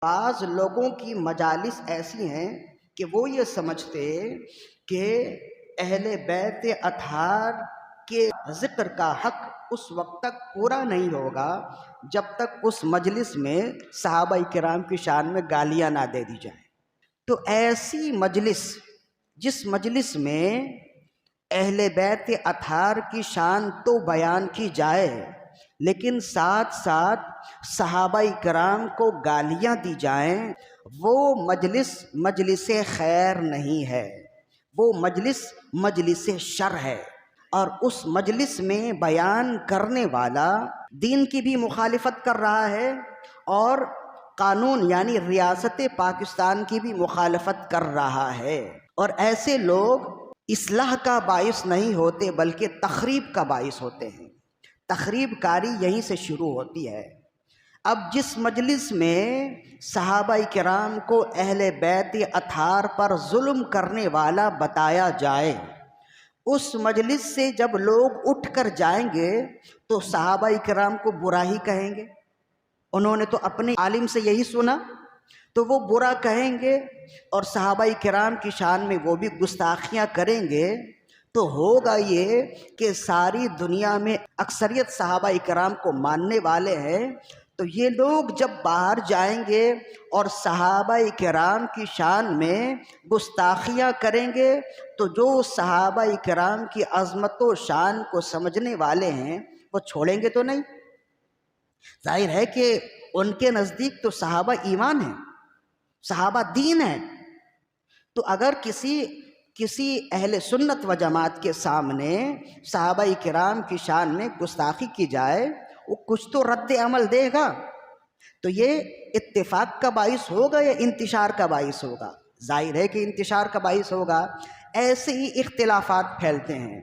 بعض لوگوں کی مجالس ایسی ہیں کہ وہ یہ سمجھتے کہ اہل بیت اطہار کے ذکر کا حق اس وقت تک پورا نہیں ہوگا جب تک اس مجلس میں صحابہ کرام کی شان میں گالیاں نہ دے دی جائیں۔ تو ایسی مجلس، جس مجلس میں اہل بیت اطہار کی شان تو بیان کی جائے لیکن ساتھ ساتھ صحابہ کرام کو گالیاں دی جائیں، وہ مجلس خیر نہیں ہے، وہ مجلس شر ہے۔ اور اس مجلس میں بیان کرنے والا دین کی بھی مخالفت کر رہا ہے اور قانون یعنی ریاست پاکستان کی بھی مخالفت کر رہا ہے، اور ایسے لوگ اصلاح کا باعث نہیں ہوتے بلکہ تخریب کا باعث ہوتے ہیں۔ تخریب کاری یہیں سے شروع ہوتی ہے۔ اب جس مجلس میں صحابہ کرام کو اہل بیت اطہار پر ظلم کرنے والا بتایا جائے، اس مجلس سے جب لوگ اٹھ کر جائیں گے تو صحابہ کرام کو برا ہی کہیں گے، انہوں نے تو اپنے عالم سے یہی سنا، تو وہ برا کہیں گے اور صحابہ کرام کی شان میں وہ بھی گستاخیاں کریں گے۔ تو ہوگا یہ کہ ساری دنیا میں اکثریت صحابہ کرام کو ماننے والے ہیں، تو یہ لوگ جب باہر جائیں گے اور صحابہ کرام کی شان میں گستاخیاں کریں گے تو جو صحابہ کرام کی عظمت و شان کو سمجھنے والے ہیں وہ چھوڑیں گے تو نہیں۔ ظاہر ہے کہ ان کے نزدیک تو صحابہ ایمان ہیں، صحابہ دین ہیں۔ تو اگر کسی اہل سنت و جماعت کے سامنے صحابہ کرام کی شان میں گستاخی کی جائے، وہ کچھ تو رد عمل دے گا، تو یہ اتفاق کا باعث ہوگا یا انتشار کا باعث ہوگا؟ ظاہر ہے کہ انتشار کا باعث ہوگا۔ ایسے ہی اختلافات پھیلتے ہیں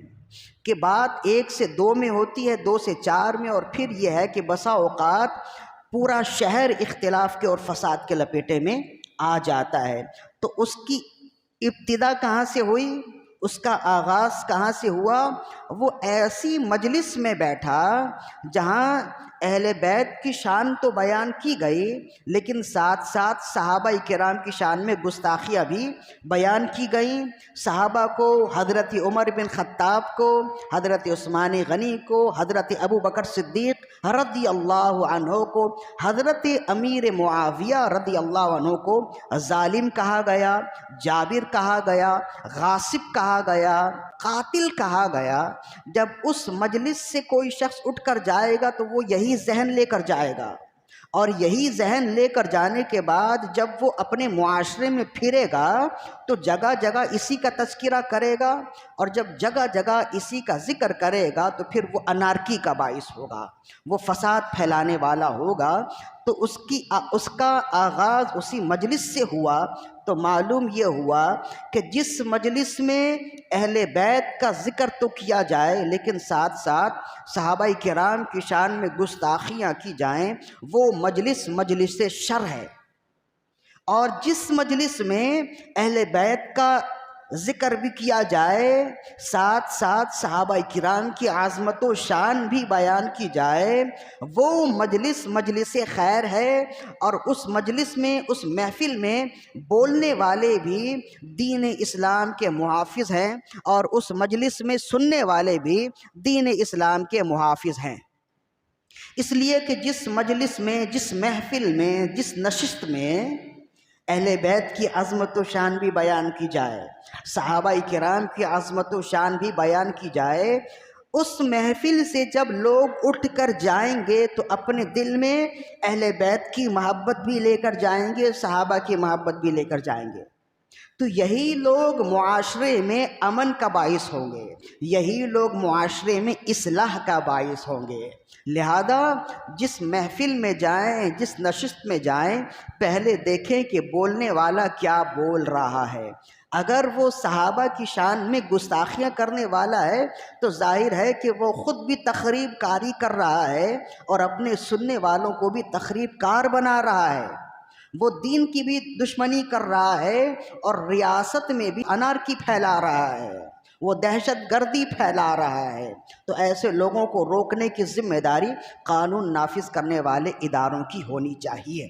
کہ بات 1 سے 2 میں ہوتی ہے، 2 سے 4 میں، اور پھر یہ ہے کہ بسا اوقات پورا شہر اختلاف کے اور فساد کے لپیٹے میں آ جاتا ہے۔ تو اس کی ابتدا کہاں سے ہوئی، اس کا آغاز کہاں سے ہوا؟ وہ ایسی مجلس میں بیٹھا جہاں اہل بیت کی شان تو بیان کی گئی لیکن ساتھ ساتھ صحابہ کرام کی شان میں گستاخیاں بھی بیان کی گئیں۔ صحابہ کو، حضرت عمر بن خطاب کو، حضرت عثمان غنی کو، حضرت ابو بکر صدیق رضی اللہ عنہ کو، حضرت امیر معاویہ رضی اللہ عنہ کو ظالم کہا گیا، جابر کہا گیا، غاصب کہا گیا، قاتل کہا گیا۔ جب اس مجلس سے کوئی شخص اٹھ کر جائے گا تو وہ یہی ذہن لے کر جائے گا، اور یہی ذہن لے کر جانے کے بعد جب وہ اپنے معاشرے میں پھرے گا تو جگہ جگہ اسی کا تذکرہ کرے گا، اور جب جگہ جگہ اسی کا ذکر کرے گا تو پھر وہ انارکی کا باعث ہوگا، وہ فساد پھیلانے والا ہوگا۔ تو اس کا آغاز اسی مجلس سے ہوا۔ تو معلوم یہ ہوا کہ جس مجلس میں اہل بیت کا ذکر تو کیا جائے لیکن ساتھ ساتھ صحابہ کرام کی شان میں گستاخیاں کی جائیں، وہ مجلس شر ہے۔ اور جس مجلس میں اہل بیت کا ذکر بھی کیا جائے، ساتھ ساتھ صحابہ کرام کی عظمت و شان بھی بیان کی جائے، وہ مجلس خیر ہے۔ اور اس مجلس میں، اس محفل میں بولنے والے بھی دین اسلام کے محافظ ہیں، اور اس مجلس میں سننے والے بھی دین اسلام کے محافظ ہیں۔ اس لیے کہ جس مجلس میں، جس محفل میں، جس نشست میں اہل بیت کی عظمت و شان بھی بیان کی جائے، صحابہ کرام کی عظمت و شان بھی بیان کی جائے، اس محفل سے جب لوگ اٹھ کر جائیں گے تو اپنے دل میں اہل بیت کی محبت بھی لے کر جائیں گے، صحابہ کی محبت بھی لے کر جائیں گے۔ تو یہی لوگ معاشرے میں امن کا باعث ہوں گے، یہی لوگ معاشرے میں اصلاح کا باعث ہوں گے۔ لہذا جس محفل میں جائیں، جس نشست میں جائیں، پہلے دیکھیں کہ بولنے والا کیا بول رہا ہے۔ اگر وہ صحابہ کی شان میں گستاخیاں کرنے والا ہے تو ظاہر ہے کہ وہ خود بھی تخریب کاری کر رہا ہے اور اپنے سننے والوں کو بھی تخریب کار بنا رہا ہے، وہ دین کی بھی دشمنی کر رہا ہے اور ریاست میں بھی انارکی پھیلا رہا ہے، وہ دہشت گردی پھیلا رہا ہے۔ تو ایسے لوگوں کو روکنے کی ذمہ داری قانون نافذ کرنے والے اداروں کی ہونی چاہیے۔